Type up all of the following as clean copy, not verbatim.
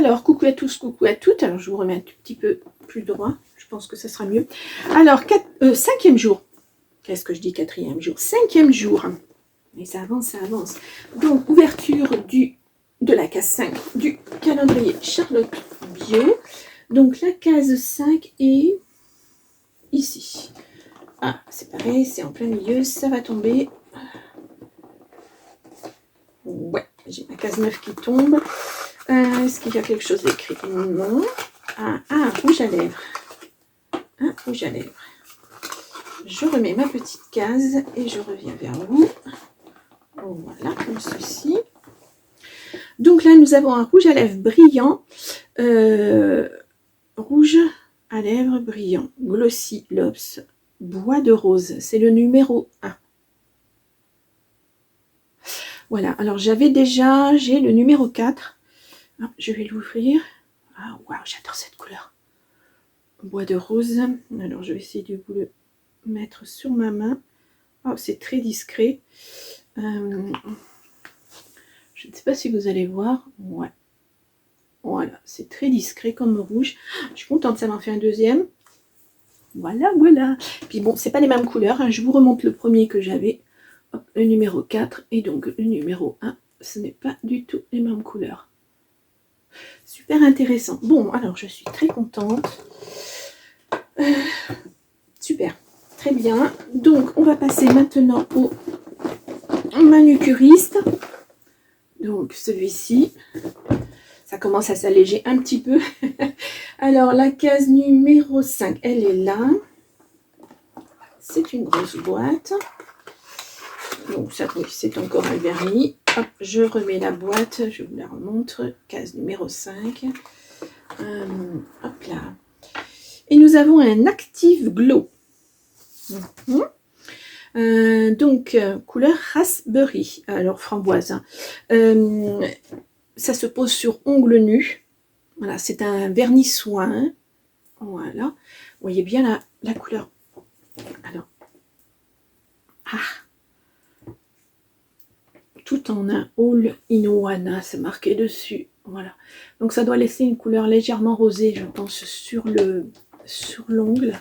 Alors, coucou à tous, coucou à toutes. Alors, je vous remets un tout petit peu plus droit. Je pense que ça sera mieux. Alors, cinquième jour. Qu'est-ce que je dis, quatrième jour? Cinquième jour. Mais ça avance, ça avance. Donc, ouverture de la case 5 du calendrier Charlotte Bio. Donc, la case 5 est ici. Ah, c'est pareil, c'est en plein milieu. Ça va tomber. Ouais, j'ai ma case 9 qui tombe. Est-ce qu'il y a quelque chose d'écrit? Non. Un rouge à lèvres. Un rouge à lèvres. Je remets ma petite case et je reviens vers vous. Voilà, comme ceci. Donc là, nous avons un rouge à lèvres brillant. Rouge à lèvres brillant. Glossy Lops. Bois de rose. C'est le numéro 1. Voilà, alors j'ai le numéro 4. Ah, je vais l'ouvrir. Ah, waouh, j'adore cette couleur. Bois de rose. Alors, je vais essayer de vous le mettre sur ma main. Oh, c'est très discret. Je ne sais pas si vous allez voir. Ouais. Voilà, c'est très discret comme rouge. Je suis contente, ça m'en fait un deuxième. Voilà, voilà. Puis bon, c'est pas les mêmes couleurs. Hein. Je vous remonte le premier que j'avais. Le numéro 4 et donc le numéro 1. Ce n'est pas du tout les mêmes couleurs. Super intéressant. Bon, alors je suis très contente. Super, très bien. Donc, on va passer maintenant au manucuriste. Donc, celui-ci, ça commence à s'alléger un petit peu. Alors, la case numéro 5, elle est là. C'est une grosse boîte. Donc, ça, oui, c'est encore un vernis. Hop, je remets la boîte, je vous la remontre. Case numéro 5. Hop là. Et nous avons un Active Glow. Donc, couleur raspberry, alors framboise. Hein. Ça se pose sur ongles nus. Voilà, c'est un vernis soin. Voilà. Vous voyez bien la couleur. Alors, tout en un all in one, c'est marqué dessus. Voilà. Donc, ça doit laisser une couleur légèrement rosée, je pense, sur l'ongle.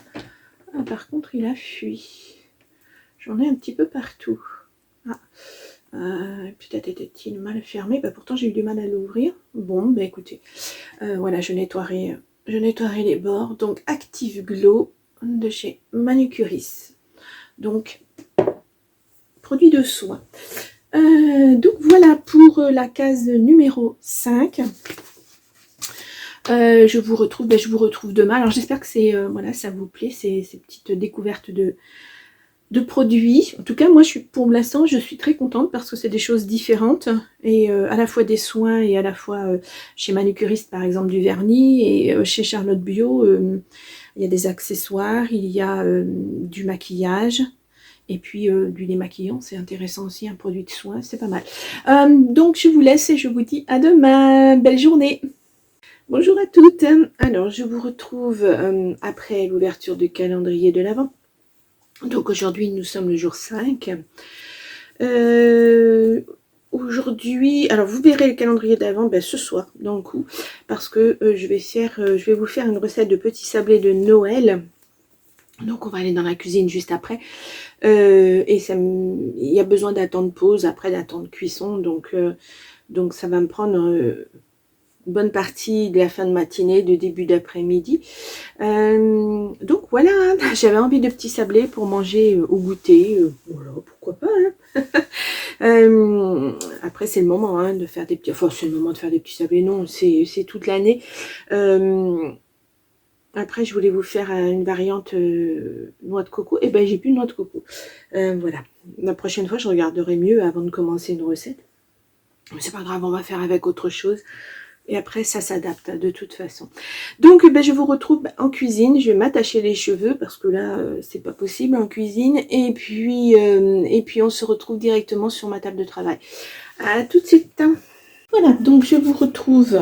Ah, par contre, il a fui. J'en ai un petit peu partout. Peut-être était-il mal fermé. Bah, pourtant, j'ai eu du mal à l'ouvrir. Bon, bah écoutez. Voilà, je nettoierai les bords. Donc, Active Glow de chez Manucuris. Donc, produit de soin. Donc, voilà pour la case numéro 5. Je vous retrouve demain. Alors, j'espère que voilà, ça vous plaît, ces petites découvertes de produits. En tout cas, moi, pour l'instant, je suis très contente parce que c'est des choses différentes et à la fois des soins et à la fois chez Manucuriste, par exemple, du vernis et chez Charlotte Bio, il y a des accessoires, il y a du maquillage et puis du démaquillant. C'est intéressant aussi, un produit de soin, c'est pas mal. Donc, je vous laisse et je vous dis à demain. Belle journée! Bonjour à toutes. Alors, je vous retrouve après l'ouverture du calendrier de l'Avent. Donc aujourd'hui, nous sommes le jour 5. Aujourd'hui, alors vous verrez le calendrier d'avant ce soir, dans le coup, parce que je vais vous faire une recette de petits sablés de Noël. Donc on va aller dans la cuisine juste après. Et il y a besoin d'un temps de pause, après d'un temps de cuisson. Donc ça va me prendre bonne partie de la fin de matinée, de début d'après-midi. Donc voilà, j'avais envie de petits sablés pour manger au goûter. Voilà, pourquoi pas. Hein. Après, c'est le moment de faire des petits... Enfin, c'est le moment de faire des petits sablés. Non, c'est toute l'année. Après, je voulais vous faire une variante noix de coco. Et ben, j'ai plus de noix de coco. Voilà. La prochaine fois, je regarderai mieux avant de commencer une recette. Mais c'est pas grave, on va faire avec autre chose. Et après, ça s'adapte de toute façon. Donc, je vous retrouve en cuisine. Je vais m'attacher les cheveux parce que là, c'est pas possible en cuisine. Et puis, on se retrouve directement sur ma table de travail. À tout de suite. Voilà, donc je vous retrouve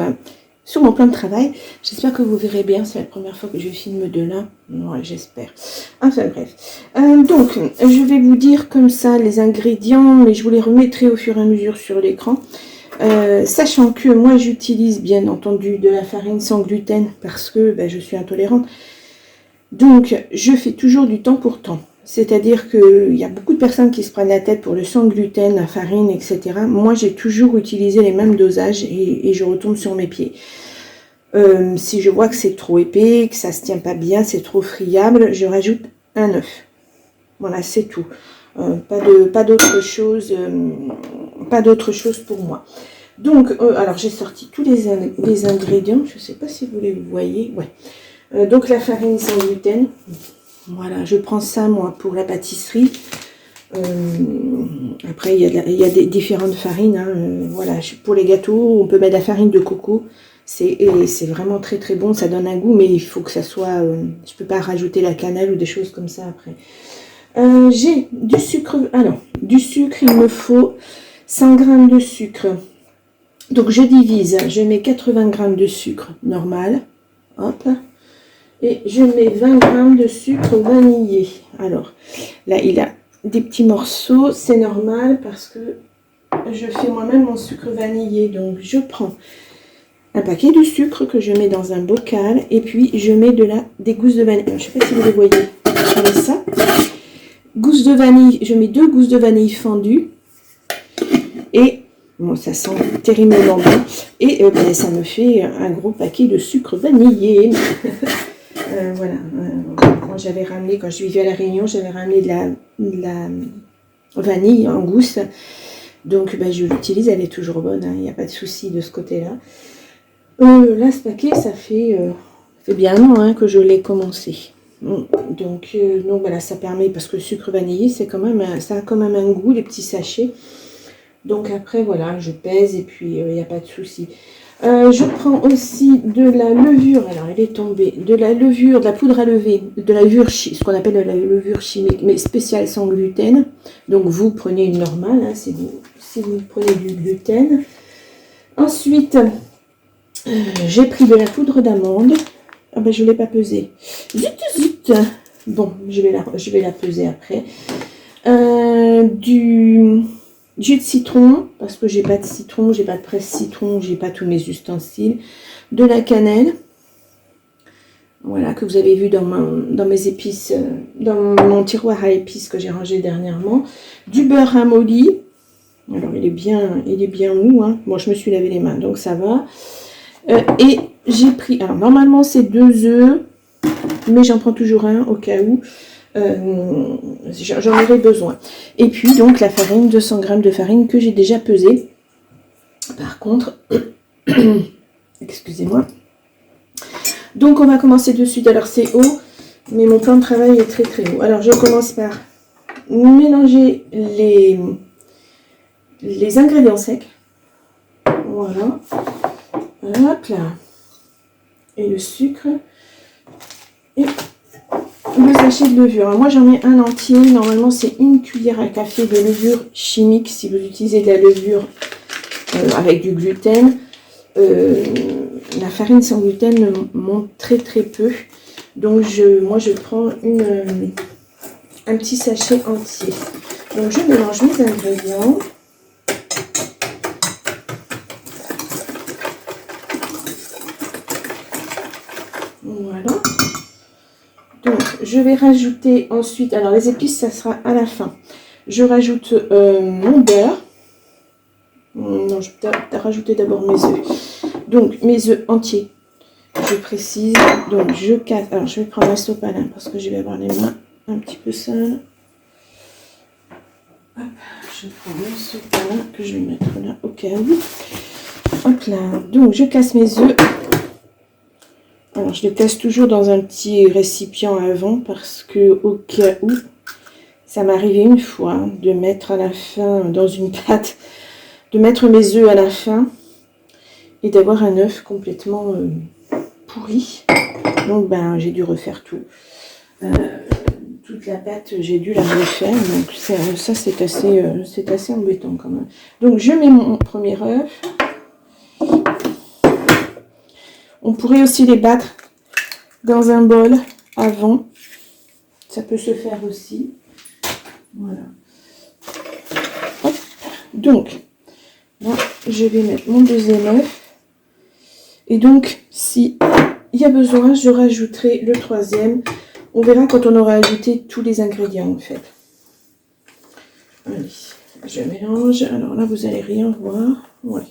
sur mon plan de travail. J'espère que vous verrez bien. C'est la première fois que je filme de là. Ouais, j'espère. Enfin bref. Donc, je vais vous dire comme ça les ingrédients, mais je vous les remettrai au fur et à mesure sur l'écran. Sachant que moi j'utilise bien entendu de la farine sans gluten parce que je suis intolérante. Donc je fais toujours du temps pour temps. C'est-à-dire qu'il y a beaucoup de personnes qui se prennent la tête pour le sans gluten, la farine, etc. Moi j'ai toujours utilisé les mêmes dosages et je retombe sur mes pieds. Si je vois que c'est trop épais, que ça se tient pas bien, c'est trop friable, je rajoute un œuf. Voilà, c'est tout. Pas d'autre chose pour moi. Donc, alors j'ai sorti tous les ingrédients. Je ne sais pas si vous les voyez. Ouais. Donc la farine sans gluten. Voilà, je prends ça moi pour la pâtisserie. Après, il y a des différentes farines. Hein. Voilà, pour les gâteaux, on peut mettre de la farine de coco. C'est vraiment très très bon. Ça donne un goût, mais il faut que ça soit. Je peux pas rajouter la cannelle ou des choses comme ça après. J'ai du sucre. Alors, du sucre, il me faut 100 g de sucre. Donc je divise, je mets 80 g de sucre normal, hop, et je mets 20 g de sucre vanillé. Alors là il a des petits morceaux, c'est normal parce que je fais moi-même mon sucre vanillé. Donc je prends un paquet de sucre que je mets dans un bocal et puis je mets des gousses de vanille. Alors, je ne sais pas si vous les voyez, je mets ça. Gousses de vanille, je mets 2 gousses de vanille fendues et bon, ça sent terriblement bon. Et ça me fait un gros paquet de sucre vanillé. Voilà. Quand je vivais à La Réunion, j'avais ramené de la vanille en gousse. Donc je l'utilise, elle est toujours bonne. Il n'y a pas de souci de ce côté-là. Là, ce paquet, ça fait bien un an que je l'ai commencé. Donc voilà, ça permet, parce que le sucre vanillé, ça a quand même un goût, les petits sachets. Donc après, voilà, je pèse et puis il n'y a pas de souci. Je prends aussi de la levure, alors elle est tombée, de la poudre à lever, de la levure, ce qu'on appelle de la levure chimique, mais spéciale sans gluten. Donc vous prenez une normale, hein, si vous prenez du gluten. Ensuite, j'ai pris de la poudre d'amande. Ah ben je ne l'ai pas pesée. Zut. Bon, je vais la peser après. Du jus de citron, parce que j'ai pas de citron, j'ai pas de presse citron, j'ai pas tous mes ustensiles. De la cannelle, voilà, que vous avez vu dans mes épices, dans mon tiroir à épices que j'ai rangé dernièrement. Du beurre ramolli. Alors il est bien mou, hein. Bon, je me suis lavé les mains, donc ça va. Et j'ai pris, alors normalement c'est 2 œufs, mais j'en prends toujours un au cas où. J'en aurai besoin. Et puis donc la farine, 200 g de farine que j'ai déjà pesée. Par contre, excusez-moi. Donc on va commencer de suite. Alors c'est haut, mais mon plan de travail est très très haut. Alors je commence par mélanger les ingrédients secs. Voilà. Hop là. Et le sucre. Et le sachet de levure. Alors moi j'en mets un entier. Normalement c'est une cuillère à café de levure chimique si vous utilisez de la levure avec du gluten. La farine sans gluten monte très très peu. Donc moi je prends un petit sachet entier. Donc je mélange mes ingrédients. Voilà. Donc, je vais rajouter ensuite, alors les épices, ça sera à la fin. Je rajoute mon beurre. Non, je vais rajouter d'abord mes œufs. Donc, mes œufs entiers, je précise. Donc, je casse. Alors, je vais prendre un sopalin parce que je vais avoir les mains un petit peu sales. Hop, je prends mon sopalin que je vais mettre là au cas où. Hop là. Donc, je casse mes œufs. Alors, je les casse toujours dans un petit récipient avant parce que au cas où, ça m'est arrivé une fois de mettre à la fin dans une pâte, de mettre mes œufs à la fin et d'avoir un œuf complètement pourri. Donc, j'ai dû refaire tout. Toute la pâte, j'ai dû la refaire. Donc, ça, c'est assez embêtant quand même. Donc, je mets mon premier œuf. On pourrait aussi les battre dans un bol avant. Ça peut se faire aussi. Voilà. Hop. Donc, là, je vais mettre mon deuxième œuf. Et donc, si il y a besoin, je rajouterai le troisième. On verra quand on aura ajouté tous les ingrédients en fait. Allez, je mélange. Alors là, vous n'allez rien voir. Ouais.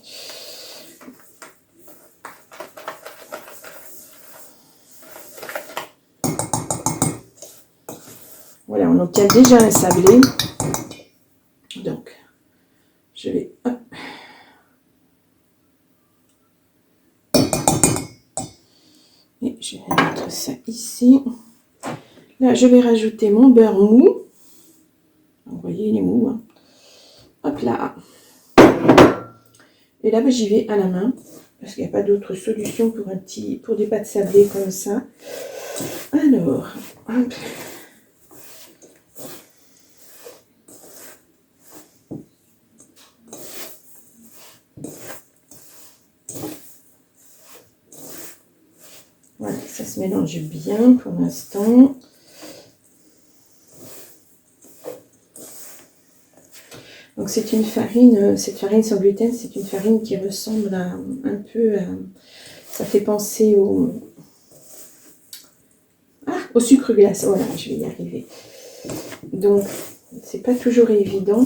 Voilà, on obtient déjà un sablé. Donc, je vais... Hop. Et je vais mettre ça ici. Là, je vais rajouter mon beurre mou. Vous voyez, il est mou. Hein. Hop là. Et là, j'y vais à la main. Parce qu'il n'y a pas d'autre solution pour des pâtes sablées comme ça. Alors, hop. Voilà, ça se mélange bien pour l'instant. Donc c'est une farine, cette farine sans gluten, c'est une farine qui ressemble un peu à, ça fait penser au sucre glace. Voilà, je vais y arriver. Donc c'est pas toujours évident.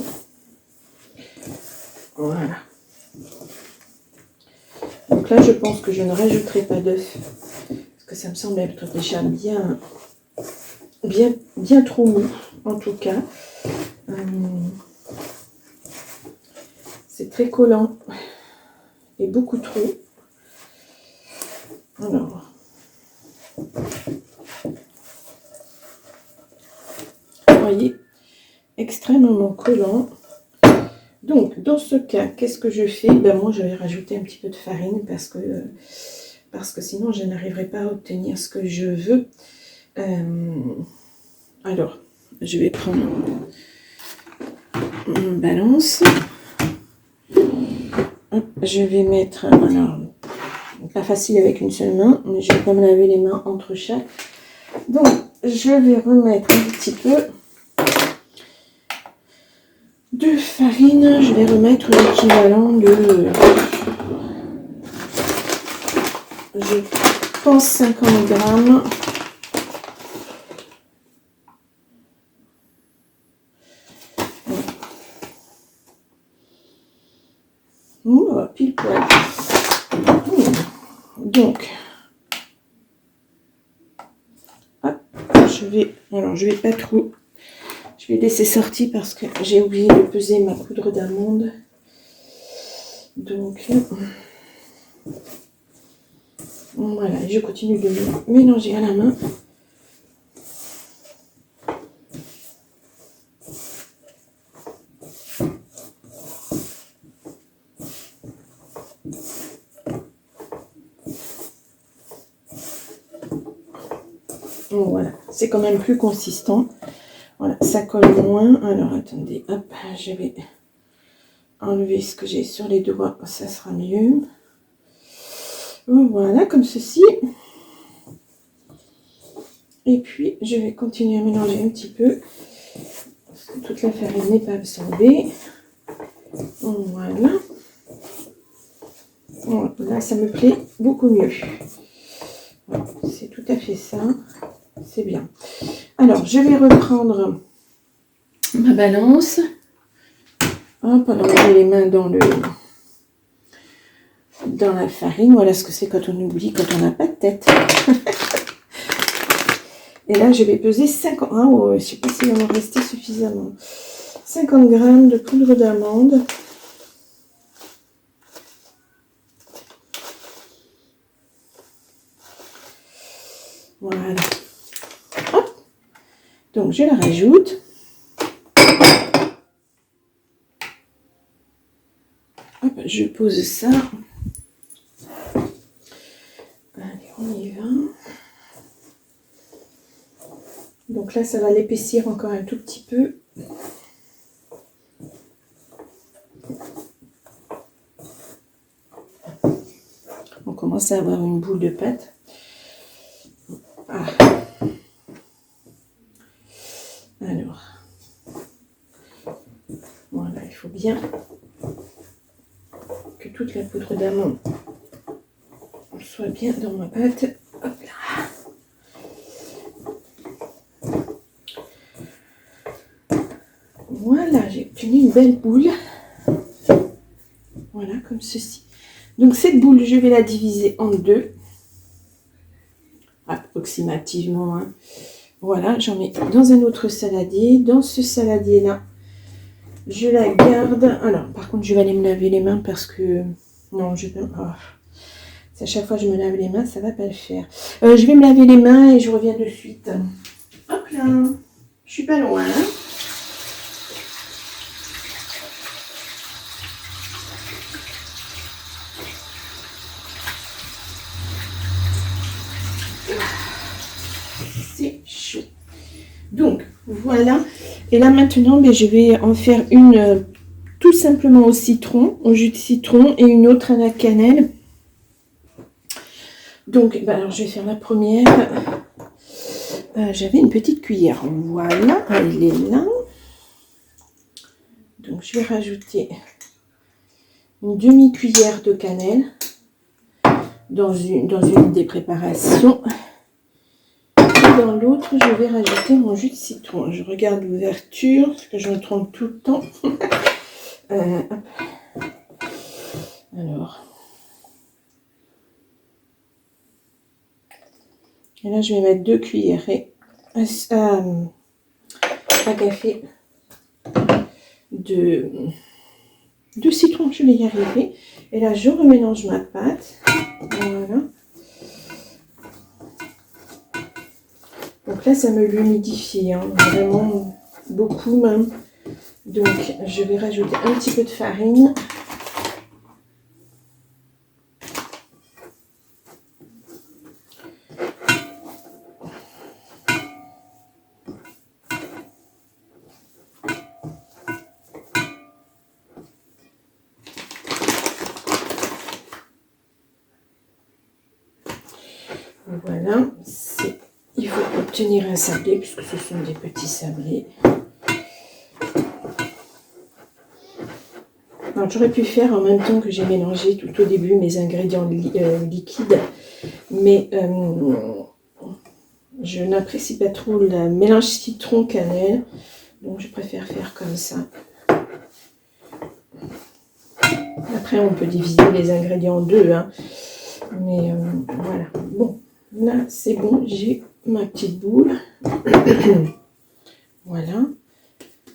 Voilà. Donc là je pense que je ne rajouterai pas d'œuf parce que ça me semble être déjà bien trop mou en tout cas. C'est très collant et beaucoup trop. Alors, vous voyez, extrêmement collant. Donc, dans ce cas, qu'est-ce que je fais? Ben, moi, je vais rajouter un petit peu de farine parce que sinon, je n'arriverai pas à obtenir ce que je veux. Alors, je vais prendre une balance. Je vais mettre, alors, pas facile avec une seule main, mais je vais quand même laver les mains entre chaque. Donc, je vais remettre un petit peu de farine. Je vais remettre l'équivalent de, je pense, 50 grammes. Pile poil. Donc, hop, je vais pas trop, je vais laisser sortir parce que j'ai oublié de peser ma poudre d'amande. Donc, voilà, je continue de mélanger à la main. Donc, voilà, c'est quand même plus consistant. Voilà, ça colle moins. Alors, attendez, hop, je vais enlever ce que j'ai sur les doigts, ça sera mieux. Voilà, comme ceci. Et puis, je vais continuer à mélanger un petit peu, parce que toute la farine n'est pas absorbée. Voilà. Là, ça me plaît beaucoup mieux. Voilà, c'est tout à fait ça. C'est bien. Alors, je vais reprendre ma balance. Hop, alors j'ai les mains dans la farine. Voilà ce que c'est quand on oublie, quand on n'a pas de tête. Et là, je vais peser 50. Je ne sais pas s'il va m'en rester suffisamment. 50 grammes de poudre d'amande. Voilà. Hop. Donc, je la rajoute. Hop, je pose ça. Allez, on y va. Donc là, ça va l'épaissir encore un tout petit peu. On commence à avoir une boule de pâte. Ah. Alors, voilà, il faut bien toute la poudre d'amande soit bien dans ma pâte. Hop là. Voilà, j'ai obtenu une belle boule. Voilà, comme ceci. Donc cette boule, je vais la diviser en deux. Approximativement. Hein. Voilà, j'en mets dans un autre saladier. Dans ce saladier-là, je la garde. Alors, par contre, je vais aller me laver les mains parce que... Non, je vais... Oh. À chaque fois que je me lave les mains, ça va pas le faire. Je vais me laver les mains et je reviens de suite. Hop là. Je suis pas loin. Hein. C'est chaud. Donc, voilà. Et là, maintenant, je vais en faire une tout simplement au citron, au jus de citron, et une autre à la cannelle. Donc, alors, je vais faire la première. J'avais une petite cuillère. Voilà, elle est là. Donc, je vais rajouter une demi-cuillère de cannelle dans une des préparations. Dans l'autre, je vais rajouter mon jus de citron. Je regarde l'ouverture, parce que je me trompe tout le temps. Alors. Et là, je vais mettre 2 cuillerées à café de citron. Je vais y arriver. Et là, je remélange ma pâte. Voilà. Donc là, ça me l'humidifie, hein, vraiment beaucoup même. Donc, je vais rajouter un petit peu de farine. Voilà, il faut obtenir un sablé puisque ce sont des petits sablés. Alors j'aurais pu faire en même temps que j'ai mélangé tout au début mes ingrédients liquides, mais je n'apprécie pas trop le mélange citron-cannelle, donc je préfère faire comme ça. Après on peut diviser les ingrédients en deux, hein, mais voilà. Bon, là c'est bon, j'ai ma petite boule. Voilà.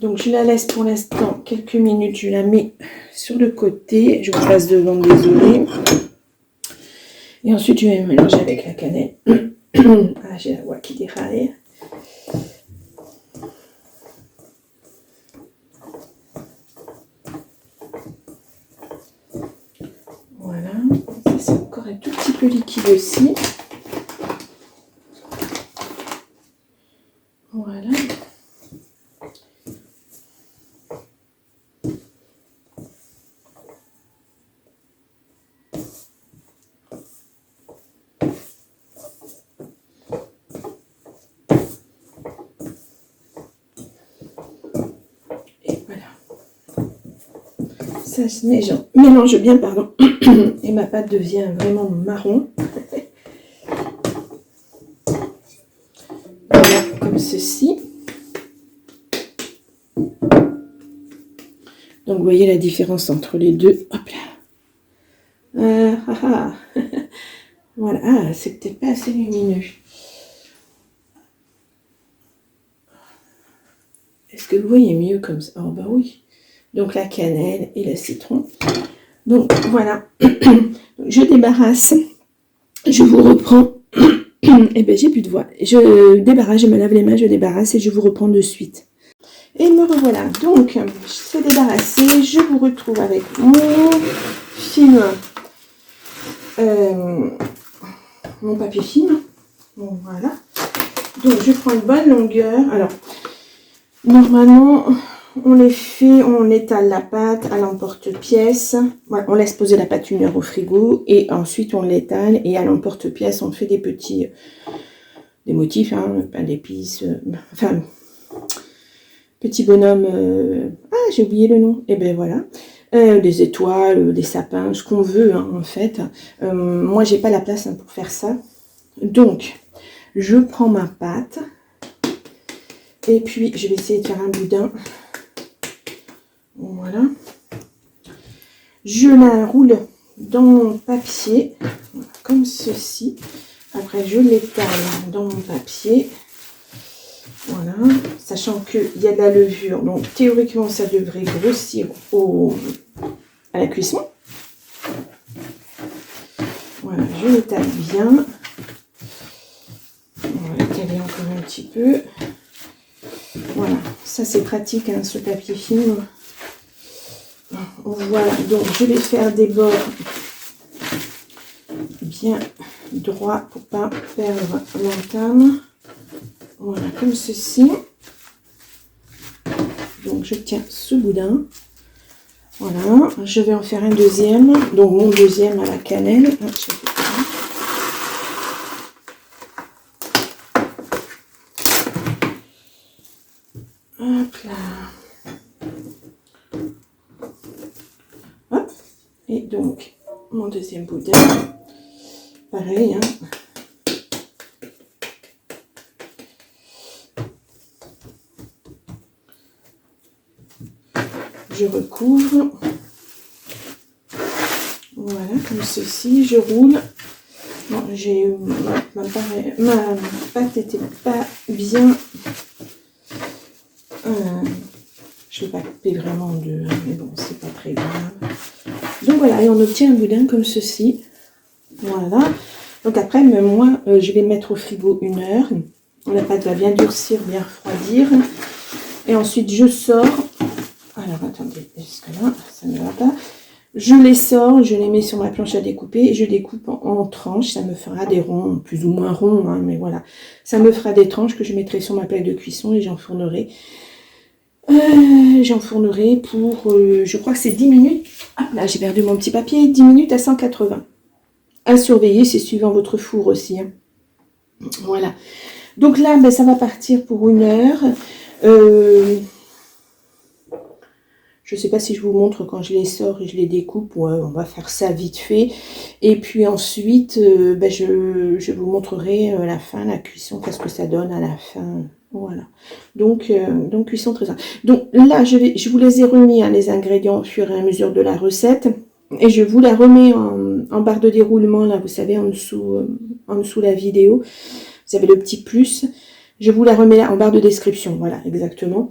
Donc je la laisse pour l'instant quelques minutes, je la mets sur le côté, je vous passe devant, désolé. Et ensuite je vais mélanger avec la cannelle. Ah, j'ai la voix qui déraille. Voilà, ça c'est encore un tout petit peu liquide aussi. Voilà. Ça se mélange bien, pardon, et ma pâte devient vraiment marron. Voilà, comme ceci. Donc vous voyez la différence entre les deux. Hop là. Voilà, ah, c'est peut-être pas assez lumineux. Est-ce que vous voyez mieux comme ça? Oh bah oui. Donc la cannelle et le citron. Donc voilà. Je débarrasse. Je vous reprends. Et ben j'ai plus de voix. Je débarrasse, je me lave les mains, je débarrasse et je vous reprends de suite. Et me revoilà. Donc, c'est débarrassé. Je vous retrouve avec mon film. Mon papier film. Bon, voilà. Donc, je prends une bonne longueur. Alors, normalement, on étale la pâte à l'emporte-pièce. Voilà, on laisse poser la pâte 1 heure au frigo. Et ensuite, on l'étale. Et à l'emporte-pièce, on fait des motifs, hein, pain d'épices. Enfin, petit bonhomme. Ah, j'ai oublié le nom. Et ben voilà. des étoiles, des sapins, ce qu'on veut hein, en fait. Moi j'ai pas la place hein, pour faire ça. Donc je prends ma pâte et puis je vais essayer de faire un boudin. Voilà. Je la roule dans mon papier, comme ceci. Après, je l'étale dans mon papier. Voilà. Sachant qu'il y a de la levure. Donc, théoriquement, ça devrait grossir à la cuisson. Voilà, je l'étale bien. On va étaler encore un petit peu. Voilà. Ça, c'est pratique, hein, ce papier film. Voilà, donc je vais faire des bords bien droits pour pas perdre l'entame. Voilà, comme ceci. Donc je tiens ce boudin. Voilà, je vais en faire un deuxième. Donc mon deuxième à la cannelle. Hop là. Hop. Et donc mon deuxième boudin. Pareil, hein. Je recouvre. Voilà, comme ceci. Je roule. Bon, ma pâte n'était pas bien. Je ne vais pas couper vraiment de... Mais bon, c'est pas très grave. Donc voilà, et on obtient un boudin comme ceci. Voilà. Donc après, même moi, je vais mettre au frigo 1 heure. La pâte va bien durcir, bien refroidir. Et ensuite, je sors. Alors, attendez, jusque-là, ça ne va pas. Je les sors, je les mets sur ma planche à découper. Et je découpe en tranches. Ça me fera des ronds, plus ou moins ronds. Hein, mais voilà. Ça me fera des tranches que je mettrai sur ma plaque de cuisson et j'enfournerai. J'enfournerai pour, je crois que c'est 10 minutes. Ah, là, j'ai perdu mon petit papier. 10 minutes à 180. À surveiller, c'est suivant votre four aussi. Hein. Voilà. Donc là, ben, ça va partir pour 1 heure. Je ne sais pas si je vous montre quand je les sors et je les découpe. Ouais, on va faire ça vite fait. Et puis ensuite, ben, je vous montrerai à la fin la cuisson, qu'est-ce que ça donne à la fin. Voilà. Donc cuisson très simple. Donc là, je vous les ai remis, hein, les ingrédients au fur et à mesure de la recette. Et je vous la remets en barre de déroulement, là, vous savez, en dessous la vidéo. Vous avez le petit plus. Je vous la remets là en barre de description. Voilà, exactement.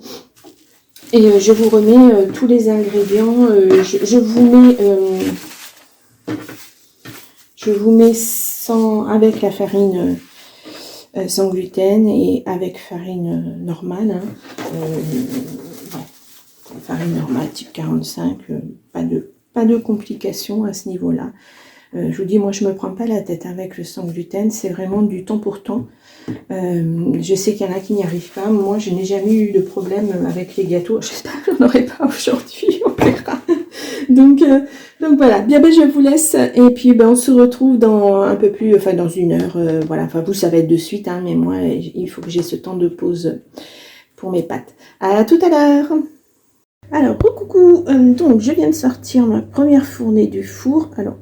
Et je vous remets tous les ingrédients. Je vous mets avec la farine sans gluten et avec farine normale. Hein. Farine normale type 45. Pas de complications à ce niveau-là. Je vous dis, moi, je ne me prends pas la tête avec le sans gluten. C'est vraiment du temps pour temps. Je sais qu'il y en a qui n'y arrivent pas. Moi, je n'ai jamais eu de problème avec les gâteaux. J'espère que j'en aurai pas aujourd'hui. On verra. Donc voilà. Bien, ben, je vous laisse. Et puis, ben, on se retrouve dans un peu plus, enfin, dans 1 heure. Voilà. Enfin, vous, ça va être de suite. Hein, mais moi, il faut que j'ai ce temps de pause pour mes pâtes. À tout à l'heure. Alors, coucou. Donc, je viens de sortir ma première fournée du four. Alors,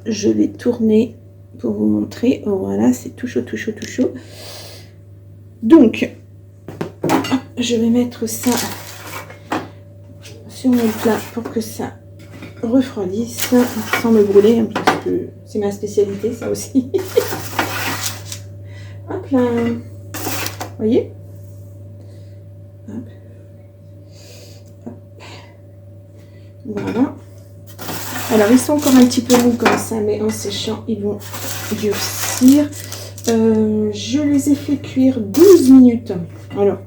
je vais tourner pour vous montrer. Oh, voilà, c'est tout chaud, tout chaud, tout chaud. Donc, je vais mettre ça sur mon plat pour que ça refroidisse sans me brûler, hein, parce que c'est ma spécialité, ça aussi. Hop là. Vous voyez? Hop. Hop. Voilà. Alors, ils sont encore un petit peu mous comme ça, mais en séchant, ils vont durcir. Je les ai fait cuire 12 minutes. Alors,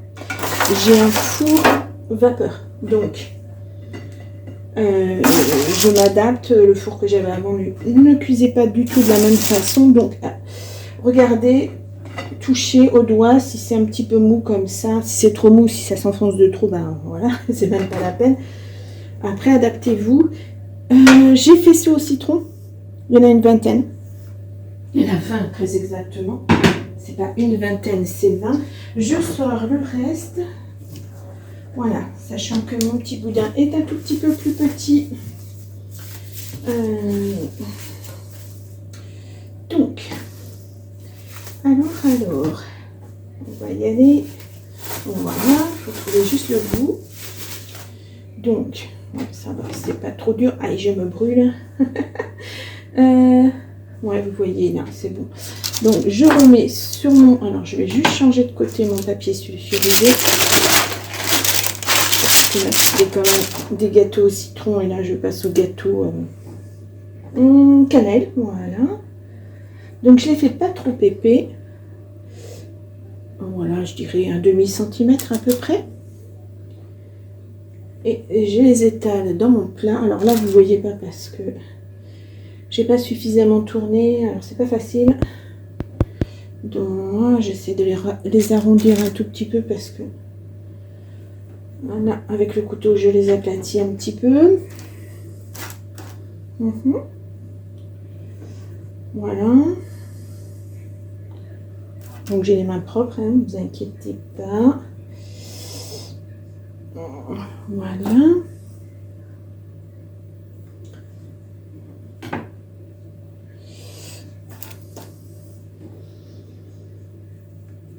j'ai un four vapeur. Donc, je m'adapte. Le four que j'avais avant ne cuisait pas du tout de la même façon. Donc, regardez, touchez au doigt si c'est un petit peu mou comme ça. Si c'est trop mou, si ça s'enfonce de trop, ben voilà, c'est même pas la peine. Après, adaptez-vous. J'ai fait ça au citron. Il y en a une vingtaine. Il y en a 20 très exactement. C'est pas une vingtaine, c'est 20. Je sors le reste. Voilà, sachant que mon petit boudin est un tout petit peu plus petit. Donc, alors, on va y aller. Voilà, il faut trouver juste le bout. Donc, ça va, c'est pas trop dur. Aïe, je me brûle. Ouais, vous voyez là, c'est bon. Donc, je remets sur mon... Alors, je vais juste changer de côté mon papier sulfurisé. C'était quand même des gâteaux au citron. Et là, je passe au gâteau cannelle. Voilà. Donc, je ne les fais pas trop épais. Voilà, je dirais un demi-centimètre à peu près. Et je les étale dans mon plat. Alors là, vous ne voyez pas parce que j'ai pas suffisamment tourné. Alors, c'est pas facile. Donc, j'essaie de les arrondir un tout petit peu parce que... Voilà, avec le couteau, je les aplatis un petit peu. Voilà. Donc, j'ai les mains propres, hein, ne vous inquiétez pas. Voilà.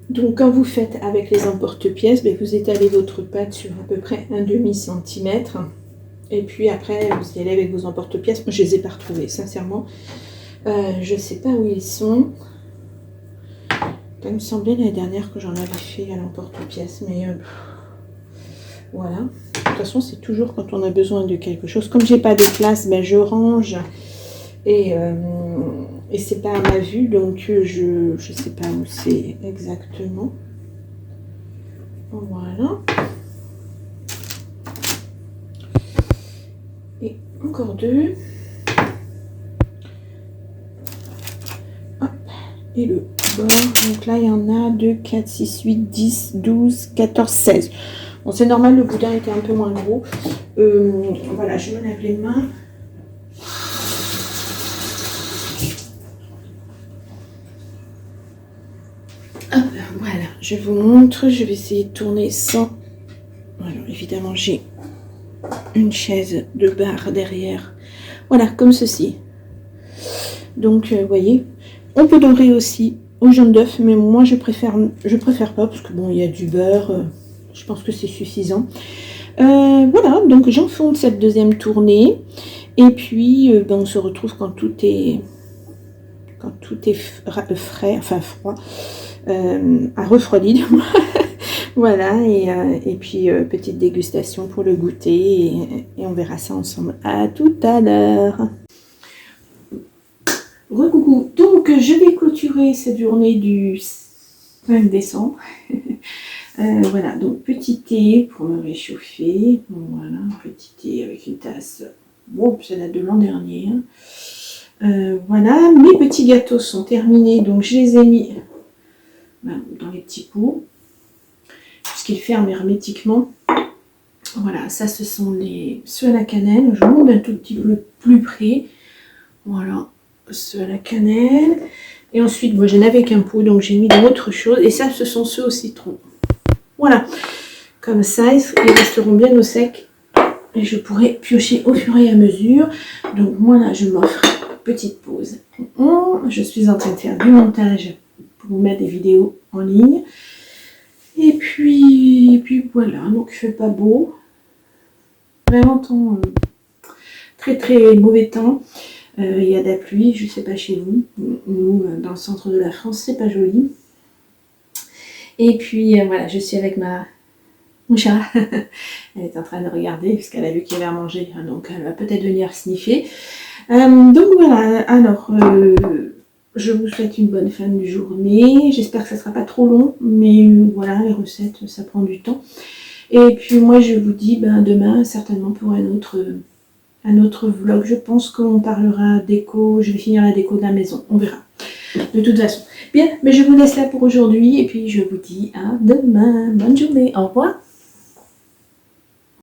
Donc, quand vous faites avec les emporte-pièces, vous étalez votre pâte sur à peu près un demi-centimètre. Et puis après, vous y allez avec vos emporte-pièces. Moi, je ne les ai pas retrouvés, sincèrement. Je ne sais pas où ils sont. Il me semblait l'année dernière que j'en avais fait à l'emporte-pièce. Mais voilà. De toute façon, c'est toujours quand on a besoin de quelque chose. Comme j'ai pas de place, je range. Et c'est pas à ma vue, donc je sais pas où c'est exactement. Voilà. Et encore deux. Hop. Et le bord. Donc là, il y en a 2, 4, 6, 8, 10, 12, 14, 16. Bon, c'est normal, le boudin était un peu moins gros. Voilà, je me lave les mains. Voilà, je vous montre, je vais essayer de tourner sans... Alors évidemment j'ai une chaise de bar derrière. Voilà, comme ceci. Donc vous voyez, on peut dorer aussi au jaune d'œuf, mais moi je préfère pas parce que bon, il y a du beurre, je pense que c'est suffisant. Voilà, donc j'enfonce cette deuxième tournée et puis on se retrouve quand tout est frais, enfin froid. À refroidi. Voilà, et puis petite dégustation pour le goûter et on verra ça ensemble. À tout à l'heure. Recoucou, donc je vais clôturer cette journée du 5 décembre. Voilà, donc petit thé pour me réchauffer. Voilà, petit thé avec une tasse. Bon, ça date de l'an dernier. Voilà, mes petits gâteaux sont terminés, donc je les ai mis dans les petits pots puisqu'ils ferment hermétiquement. Voilà, ça ce sont ceux à la cannelle. Je monte un tout petit peu plus près. Voilà, ceux à la cannelle. Et ensuite, moi je n'avais qu'un pot, donc j'ai mis d'autres choses. Et ça, ce sont ceux au citron. Voilà, comme ça, ils resteront bien au sec. Et je pourrai piocher au fur et à mesure. Donc moi là, je m'offre une petite pause. Je suis en train de faire du montage pour vous mettre des vidéos en ligne. Et puis voilà, donc il fait pas beau. Vraiment temps, très très mauvais temps. Il y a de la pluie, je sais pas chez vous. Nous, dans le centre de la France, c'est pas joli. Et puis voilà, je suis avec mon chat. Elle est en train de regarder puisqu'elle a vu qu'il y avait à manger. Donc elle va peut-être venir sniffer. Donc voilà, alors je vous souhaite une bonne fin de journée. J'espère que ça ne sera pas trop long, mais voilà, les recettes, ça prend du temps. Et puis moi, je vous dis demain, certainement pour un autre vlog. Je pense qu'on parlera déco, je vais finir la déco de la maison, on verra. De toute façon. Bien, mais je vous laisse là pour aujourd'hui et puis je vous dis à demain. Bonne journée, au revoir.